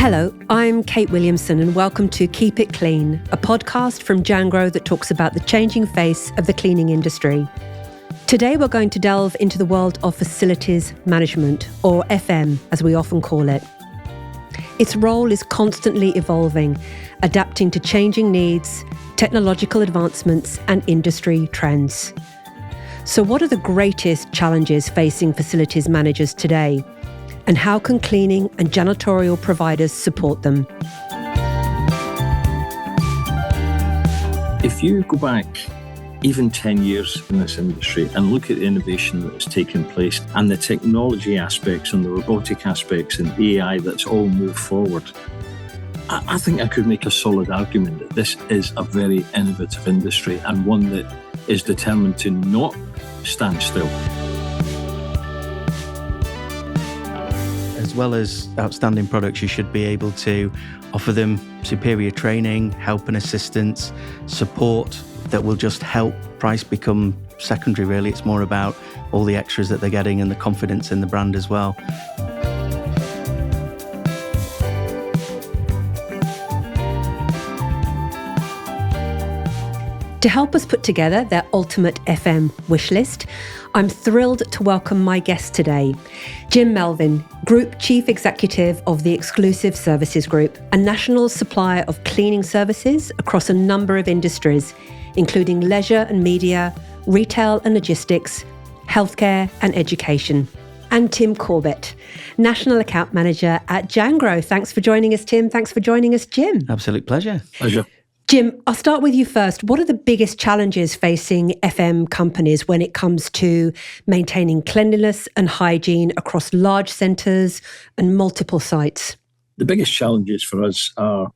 Hello, I'm Kate Williamson and welcome to Keep It Clean, a podcast from Jangro that talks about the changing face of the cleaning industry. Today we're going to delve into the world of facilities management, or FM as we often call it. Its role is constantly evolving, adapting to changing needs, technological advancements and industry trends. So what are the greatest challenges facing facilities managers today? And how can cleaning and janitorial providers support them? If you go back even 10 years in this industry and look at the innovation that has taken place and the technology aspects and the robotic aspects and AI that's all moved forward, I think I could make a solid argument that this is a very innovative industry and one that is determined to not stand still. As well as outstanding products, you should be able to offer them superior training, help and assistance, support that will just help price become secondary, really. It's more about all the extras that they're getting and the confidence in the brand as well. To help us put together their ultimate FM wishlist, I'm thrilled to welcome my guest today, Jim Melvin, Group Chief Executive of the Exclusive Services Group, a national supplier of cleaning services across a number of industries, including leisure and media, retail and logistics, healthcare and education. And Tim Corbett, National Account Manager at Jangro. Thanks for joining us, Tim. Thanks for joining us, Jim. Absolute pleasure. Pleasure. Jim, I'll start with you first. What are the biggest challenges facing FM companies when it comes to maintaining cleanliness and hygiene across large centres and multiple sites? The biggest challenges for us are,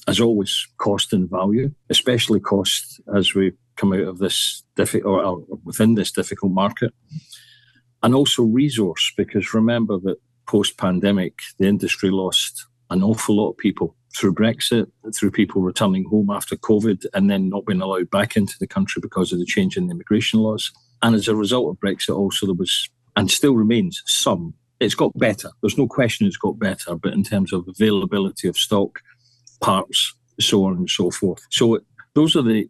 as always, cost and value, especially cost as we come out of this or within this difficult market, and also resource, because remember that post-pandemic, the industry lost an awful lot of people through Brexit, through people returning home after COVID and then not being allowed back into the country because of the change in the immigration laws. And as a result of Brexit also there was, and still remains, some. It's got better. There's no question it's got better, but in terms of availability of stock, parts, so on and so forth. So those are the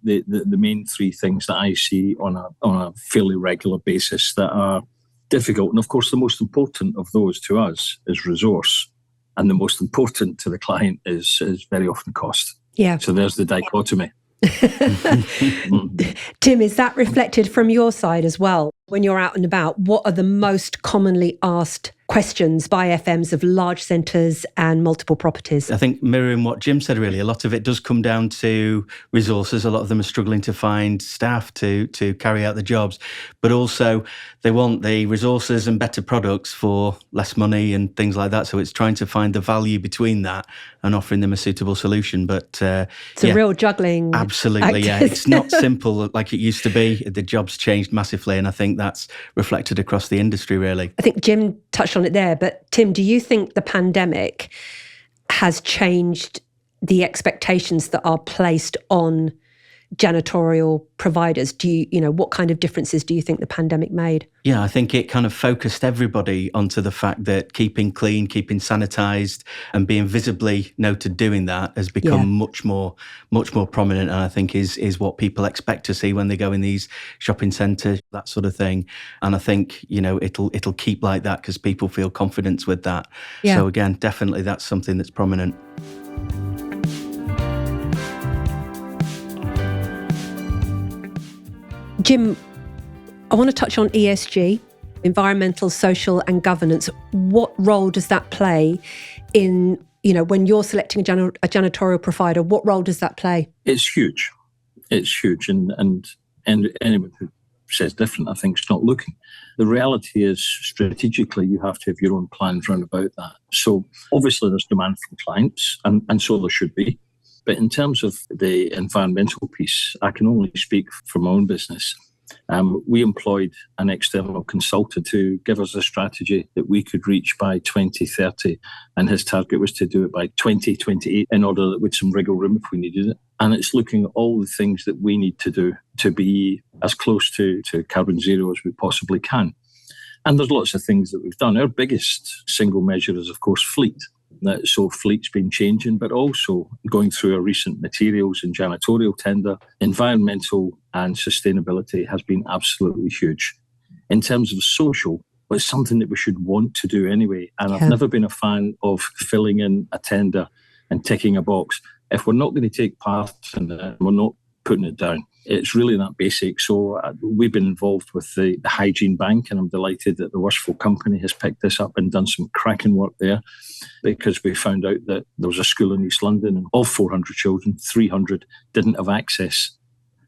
main three things that I see on a fairly regular basis that are difficult. And of course, the most important of those to us is resource. And the most important to the client is very often cost. Yeah. So there's the dichotomy. Tim, is that reflected from your side as well? When you're out and about, what are the most commonly asked questions by FMs of large centres and multiple properties? I think mirroring what Jim said, really, a lot of it does come down to resources. A lot of them are struggling to find staff to carry out the jobs, but also they want the resources and better products for less money and things like that. So it's trying to find the value between that and offering them a suitable solution. But it's a real juggling. Absolutely, yeah. It's not simple like it used to be. The job's changed massively, and I think that's reflected across the industry, really. I think Jim touched on it there, but Tim, do you think the pandemic has changed the expectations that are placed on janitorial providers? What kind of differences do you think the pandemic made? Yeah, I think it kind of focused everybody onto the fact that keeping clean, keeping sanitised and being visibly noted doing that has become much more prominent, and I think is what people expect to see when they go in these shopping centres, that sort of thing. And I think, it'll keep like that because people feel confidence with that. Yeah. So again, definitely that's something that's prominent. Jim, I want to touch on ESG, environmental, social and governance. What role does that play in, when you're selecting a janitorial provider, what role does that play? It's huge. It's huge. And anyone who says different, I think, is not looking. The reality is, strategically, you have to have your own plans round about that. So obviously there's demand from clients, and so there should be. But in terms of the environmental piece, I can only speak for my own business. We employed an external consultant to give us a strategy that we could reach by 2030. And his target was to do it by 2028 in order that with some wriggle room if we needed it. And it's looking at all the things that we need to do to be as close to carbon zero as we possibly can. And there's lots of things that we've done. Our biggest single measure is, of course, fleet. So fleet's been changing, but also going through a recent materials and janitorial tender, environmental and sustainability has been absolutely huge. In terms of social, it's something that we should want to do anyway. And I've never been a fan of filling in a tender and ticking a box. If we're not going to take part in it, we're not putting it down. It's really that basic. So we've been involved with the Hygiene Bank, and I'm delighted that the Worshipful Company has picked this up and done some cracking work there, because we found out that there was a school in East London, and of 400 children, 300 didn't have access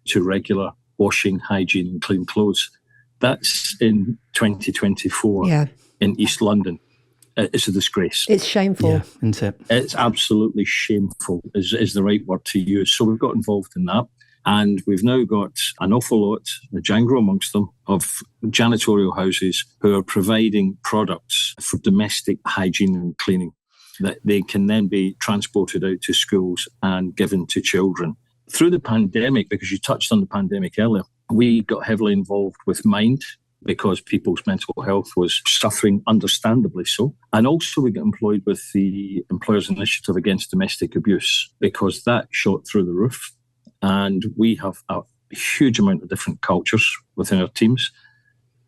to regular washing, hygiene and clean clothes. That's in 2024 in East London. It's a disgrace. It's shameful. Yeah, isn't it? It's absolutely shameful is the right word to use. So we've got involved in that. And we've now got an awful lot, the Djangro amongst them, of janitorial houses who are providing products for domestic hygiene and cleaning that they can then be transported out to schools and given to children. Through the pandemic, because you touched on the pandemic earlier, we got heavily involved with Mind, because people's mental health was suffering, understandably so. And also we got employed with the Employers Initiative Against Domestic Abuse, because that shot through the roof. And we have a huge amount of different cultures within our teams,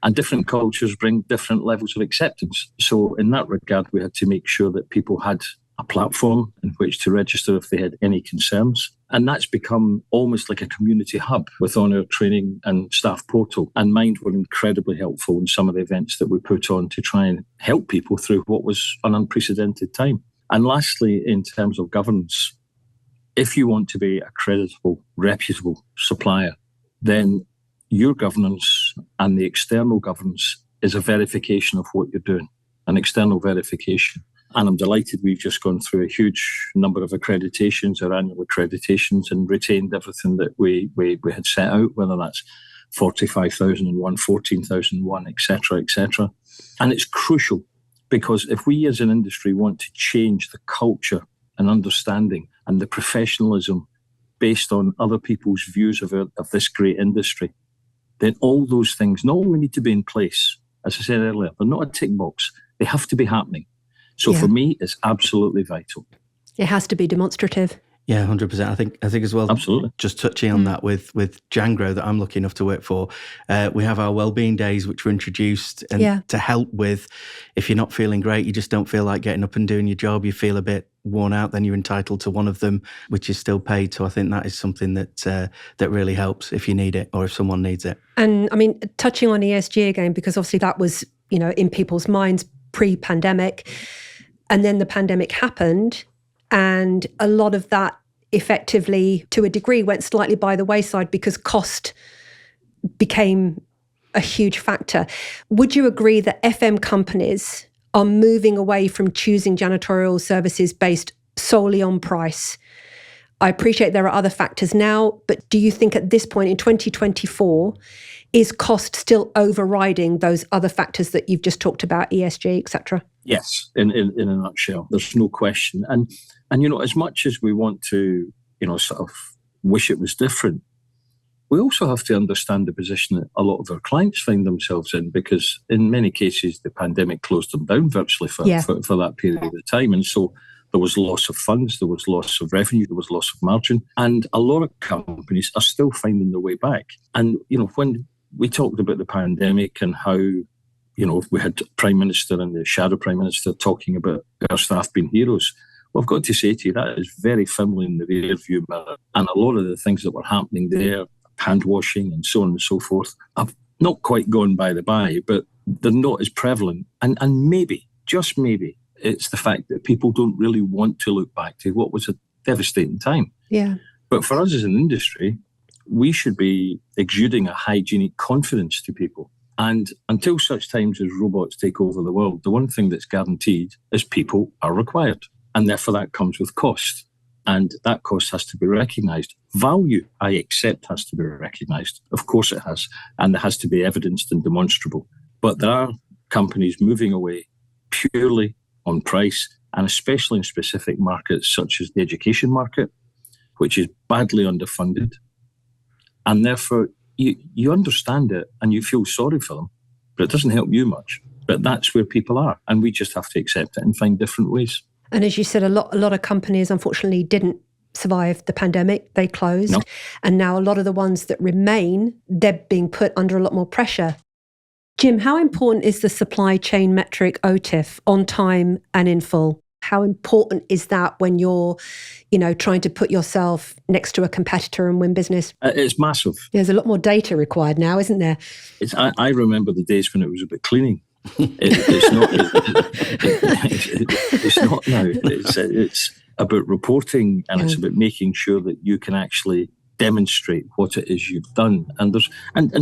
and different cultures bring different levels of acceptance. So in that regard, we had to make sure that people had a platform in which to register if they had any concerns. And that's become almost like a community hub within our training and staff portal. And Mind were incredibly helpful in some of the events that we put on to try and help people through what was an unprecedented time. And lastly, in terms of governance, if you want to be a creditable, reputable supplier, then your governance and the external governance is a verification of what you're doing, an external verification. And I'm delighted we've just gone through a huge number of accreditations, our annual accreditations, and retained everything that we had set out, whether that's 45,001, 14,001, etc., etc. And it's crucial, because if we as an industry want to change the culture and understanding and the professionalism based on other people's views of this great industry, then all those things not only need to be in place, as I said earlier, they're not a tick box, they have to be happening. So for me, it's absolutely vital. It has to be demonstrative. Yeah, 100%. I think as well. Absolutely. Just touching on that with Djangro that I'm lucky enough to work for, we have our wellbeing days which were introduced and to help with, if you're not feeling great, you just don't feel like getting up and doing your job, you feel a bit worn out, then you're entitled to one of them, which is still paid. So I think that is something that really helps if you need it or if someone needs it. And I mean, touching on ESG again, because obviously that was, in people's minds pre-pandemic, and then the pandemic happened. And a lot of that effectively, to a degree, went slightly by the wayside because cost became a huge factor. Would you agree that FM companies are moving away from choosing janitorial services based solely on price? I appreciate there are other factors now, but do you think at this point in 2024, is cost still overriding those other factors that you've just talked about, ESG, etc.? Yes, in a nutshell, there's no question. And as much as we want to, sort of wish it was different, we also have to understand the position that a lot of our clients find themselves in, because in many cases, the pandemic closed them down virtually for that period of time. And so there was loss of funds, there was loss of revenue, there was loss of margin. And a lot of companies are still finding their way back. And, when we talked about the pandemic and how, we had Prime Minister and the Shadow Prime Minister talking about our staff being heroes. Well, I've got to say to you, that is very firmly in the rear view mirror. And a lot of the things that were happening there, hand washing and so on and so forth, have not quite gone by the by, but they're not as prevalent. And maybe, just maybe, it's the fact that people don't really want to look back to what was a devastating time. Yeah. But for us as an industry, we should be exuding a hygienic confidence to people. And until such times as robots take over the world, the one thing that's guaranteed is people are required. And therefore that comes with cost. And that cost has to be recognised. Value, I accept, has to be recognised. Of course it has. And it has to be evidenced and demonstrable. But there are companies moving away purely on price, and especially in specific markets such as the education market, which is badly underfunded. And therefore, you understand it and you feel sorry for them, but it doesn't help you much. But that's where people are, and we just have to accept it and find different ways. And as you said, a lot of companies unfortunately didn't survive the pandemic. They closed. No. And now a lot of the ones that remain, they're being put under a lot more pressure. Jim, how important is the supply chain metric OTIF, on time and in full? How important is that when you're, trying to put yourself next to a competitor and win business? It's massive. There's a lot more data required now, isn't there? I remember the days when it was about cleaning. It's not. It's not now. It's about reporting, and it's about making sure that you can actually demonstrate what it is you've done. And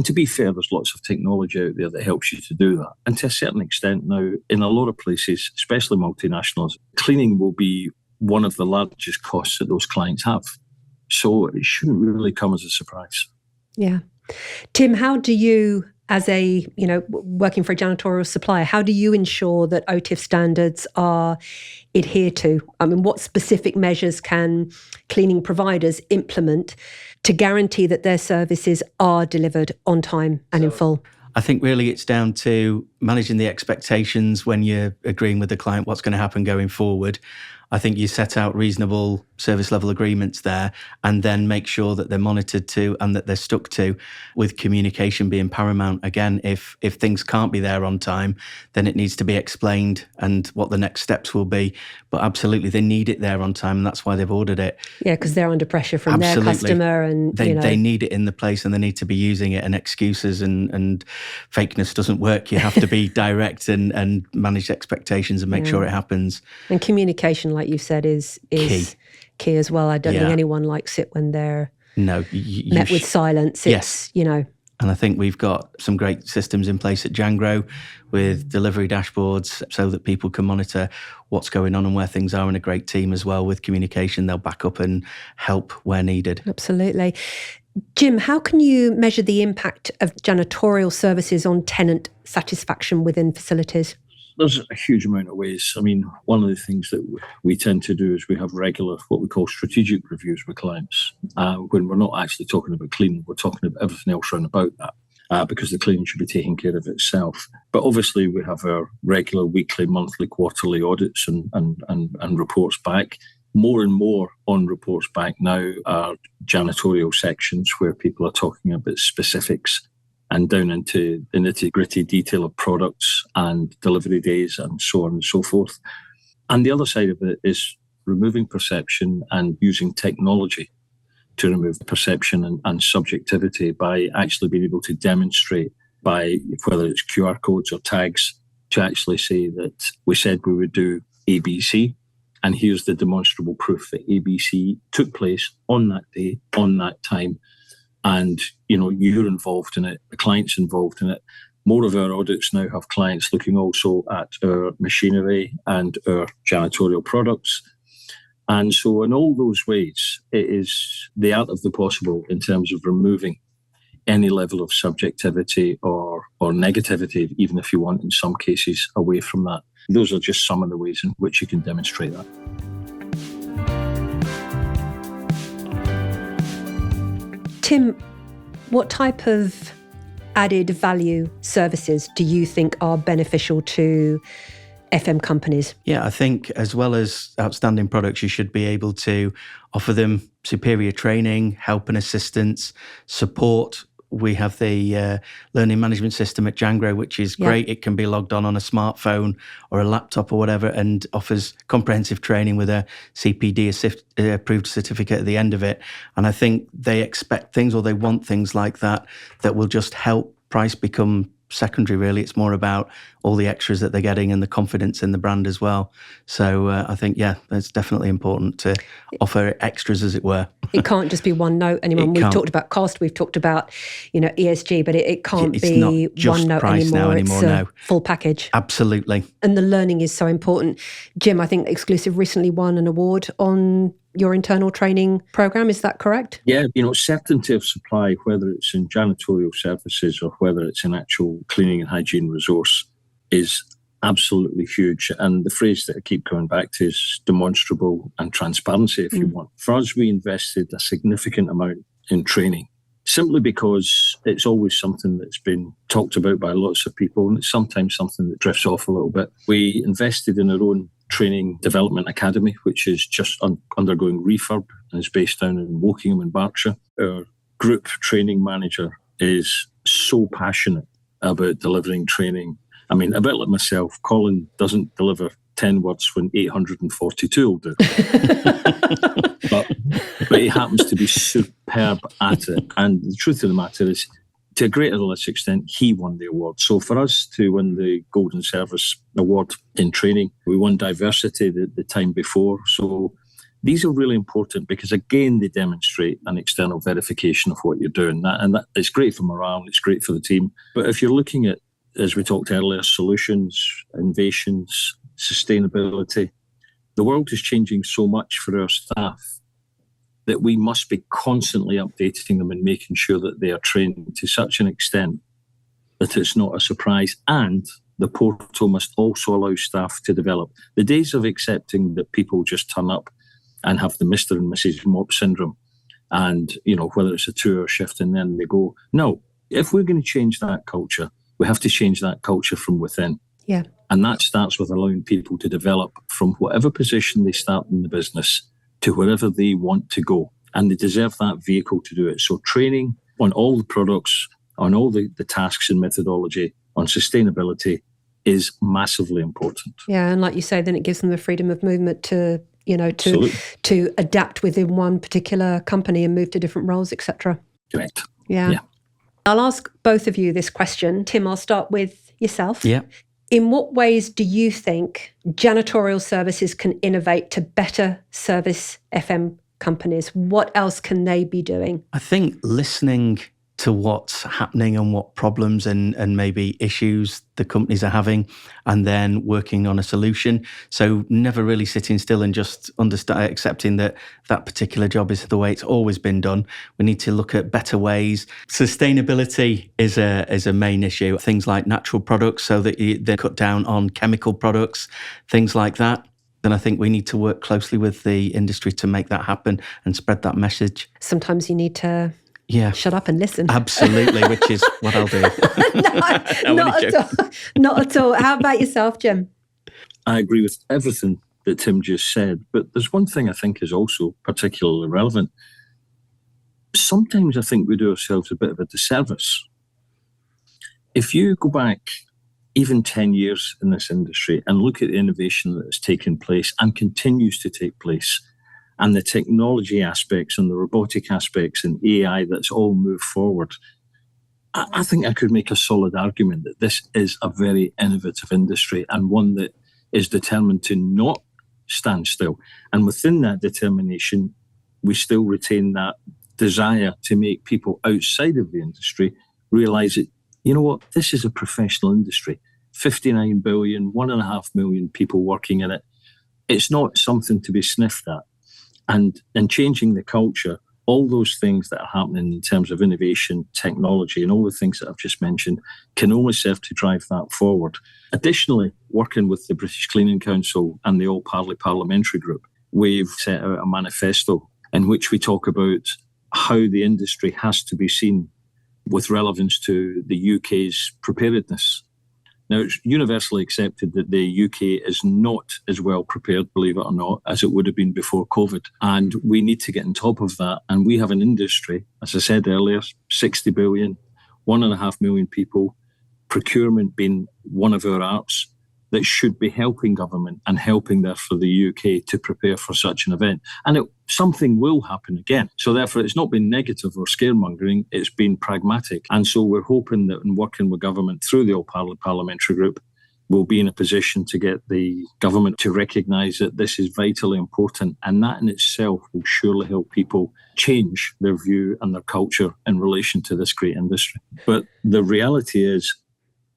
to be fair, there's lots of technology out there that helps you to do that. And to a certain extent now, in a lot of places, especially multinationals, cleaning will be one of the largest costs that those clients have. So it shouldn't really come as a surprise. Yeah. Tim, how do you, as a, working for a janitorial supplier, how do you ensure that OTIF standards are adhered to? I mean, what specific measures can cleaning providers implement to guarantee that their services are delivered on time and in full? I think really it's down to managing the expectations when you're agreeing with the client what's going to happen going forward. I think you set out reasonable service level agreements there and then make sure that they're monitored to and that they're stuck to, with communication being paramount. Again, if things can't be there on time, then it needs to be explained and what the next steps will be. But absolutely, they need it there on time, and that's why they've ordered it. Yeah, because they're under pressure from their customer, and they need it in the place and they need to be using it, and excuses and fakeness doesn't work. You have to be direct and manage expectations and make sure it happens. And communication, like you said, is key as well. I don't think anyone likes it when they're met with silence. And I think we've got some great systems in place at Jangro with delivery dashboards so that people can monitor what's going on and where things are, and a great team as well with communication. They'll back up and help where needed. Absolutely. Jim, how can you measure the impact of janitorial services on tenant satisfaction within facilities? There's a huge amount of ways. I mean, one of the things that we tend to do is we have regular, what we call strategic reviews with clients. When we're not actually talking about cleaning, we're talking about everything else around about that, because the cleaning should be taking care of itself. But obviously, we have our regular weekly, monthly, quarterly audits and reports back. More and more on reports back now are janitorial sections where people are talking about specifics and down into the nitty-gritty detail of products and delivery days and so on and so forth. And the other side of it is removing perception and using technology to remove perception and subjectivity by actually being able to demonstrate by whether it's QR codes or tags to actually say that we said we would do ABC, and here's the demonstrable proof that ABC took place on that day, on that time. And, you're involved in it, the client's involved in it. More of our audits now have clients looking also at our machinery and our janitorial products. And so in all those ways, it is the art of the possible in terms of removing any level of subjectivity or negativity, even if you want, in some cases, away from that. Those are just some of the ways in which you can demonstrate that. Tim, what type of added value services do you think are beneficial to FM companies? Yeah, I think as well as outstanding products, you should be able to offer them superior training, help and assistance, support. We have the learning management system at Jangro, which is great. It can be logged on a smartphone or a laptop or whatever, and offers comprehensive training with a CPD approved certificate at the end of it. And I think they expect things, or they want things like that will just help price become secondary, really. It's more about all the extras that they're getting and the confidence in the brand as well. So I think, it's definitely important to offer extras, as it were. It can't just be one note anymore. We've talked about cost, we've talked about, ESG, but it can't be one note anymore. It's a full package. Absolutely. And the learning is so important. Jim, I think Exclusive recently won an award on your internal training program. Is that correct? Yeah, certainty of supply, whether it's in janitorial services or whether it's in actual cleaning and hygiene resource, is absolutely huge. And the phrase that I keep coming back to is demonstrable and transparency, if you want. For us, we invested a significant amount in training simply because it's always something that's been talked about by lots of people, and it's sometimes something that drifts off a little bit. We invested in our own training development academy, which is just undergoing refurb and is based down in Wokingham in Berkshire. Our group training manager is so passionate about delivering training. I mean, a bit like myself, Colin doesn't deliver 10 words when 842 will do. but he happens to be superb at it. And the truth of the matter is, to a greater or less extent, he won the award. So for us to win the Golden Service Award in training, we won diversity the time before. So these are really important because, again, they demonstrate an external verification of what you're doing. That it's great for morale, it's great for the team. But if you're looking at, as we talked earlier, solutions, innovations, sustainability, the world is changing so much for our staff that we must be constantly updating them and making sure that they are trained to such an extent that it's not a surprise. And the portal must also allow staff to develop. The days of accepting that people just turn up and have the Mr. and Mrs. Mop syndrome and, whether it's a 2-hour shift and then they go. No, if we're going to change that culture, we have to change that culture from within. Yeah. And that starts with allowing people to develop from whatever position they start in the business to wherever they want to go. And they deserve that vehicle to do it. So training on all the products, on all the tasks and methodology, on sustainability is massively important. Yeah, and like you say, then it gives them the freedom of movement to adapt within one particular company and move to different roles, etc. Correct. Yeah. I'll ask both of you this question. Tim, I'll start with yourself. Yeah. In what ways do you think janitorial services can innovate to better service FM companies? What else can they be doing? I think listening to what's happening and what problems and maybe issues the companies are having, and then working on a solution. So never really sitting still and just accepting that particular job is the way it's always been done. We need to look at better ways. Sustainability is a main issue. Things like natural products, so that they cut down on chemical products, things like that. Then I think we need to work closely with the industry to make that happen and spread that message. Sometimes you need to shut up and listen. Absolutely, which is what I'll do. Not at all. How about yourself, Jim? I agree with everything that Tim just said, but there's one thing I think is also particularly relevant. Sometimes I think we do ourselves a bit of a disservice. If you go back even 10 years in this industry and look at the innovation that has taken place and continues to take place, and the technology aspects and the robotic aspects and AI that's all moved forward, I think I could make a solid argument that this is a very innovative industry and one that is determined to not stand still. And within that determination, we still retain that desire to make people outside of the industry realise that, you know what, this is a professional industry. 59 billion, 1.5 million people working in it. It's not something to be sniffed at. And changing the culture, all those things that are happening in terms of innovation, technology, and all the things that I've just mentioned can only serve to drive that forward. Additionally, working with the British Cleaning Council and the All Parley Parliamentary Group, we've set out a manifesto in which we talk about how the industry has to be seen with relevance to the UK's preparedness. Now, it's universally accepted that the UK is not as well prepared, believe it or not, as it would have been before COVID. And we need to get on top of that. And we have an industry, as I said earlier, 60 billion, 1.5 million people, procurement being one of our arts, that should be helping government and helping, therefore, the UK to prepare for such an event. And something will happen again. So therefore, it's not been negative or scaremongering, it's been pragmatic. And so we're hoping that in working with government through the All Parliamentary Group, we'll be in a position to get the government to recognise that this is vitally important. And that in itself will surely help people change their view and their culture in relation to this great industry. But the reality is,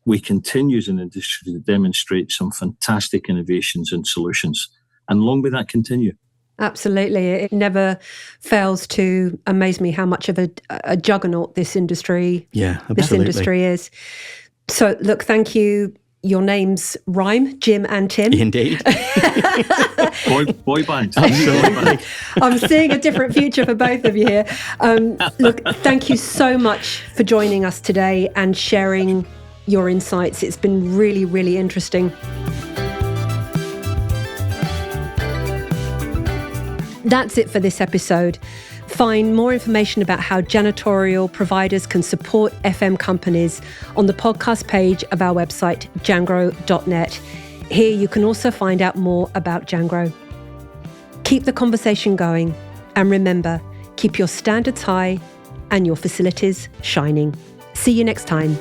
we continue as an industry to demonstrate some fantastic innovations and solutions. And long may that continue. Absolutely. It never fails to amaze me how much of a juggernaut this industry is. So look, thank you your names rhyme, Jim and Tim. Indeed. boy band. Absolutely. I'm seeing a different future for both of you here. Look, thank you so much for joining us today and sharing your insights. It's been really, really interesting. That's it for this episode. Find more information about how janitorial providers can support FM companies on the podcast page of our website, jangro.net. Here you can also find out more about Jangro. Keep the conversation going, and remember, keep your standards high and your facilities shining. See you next time.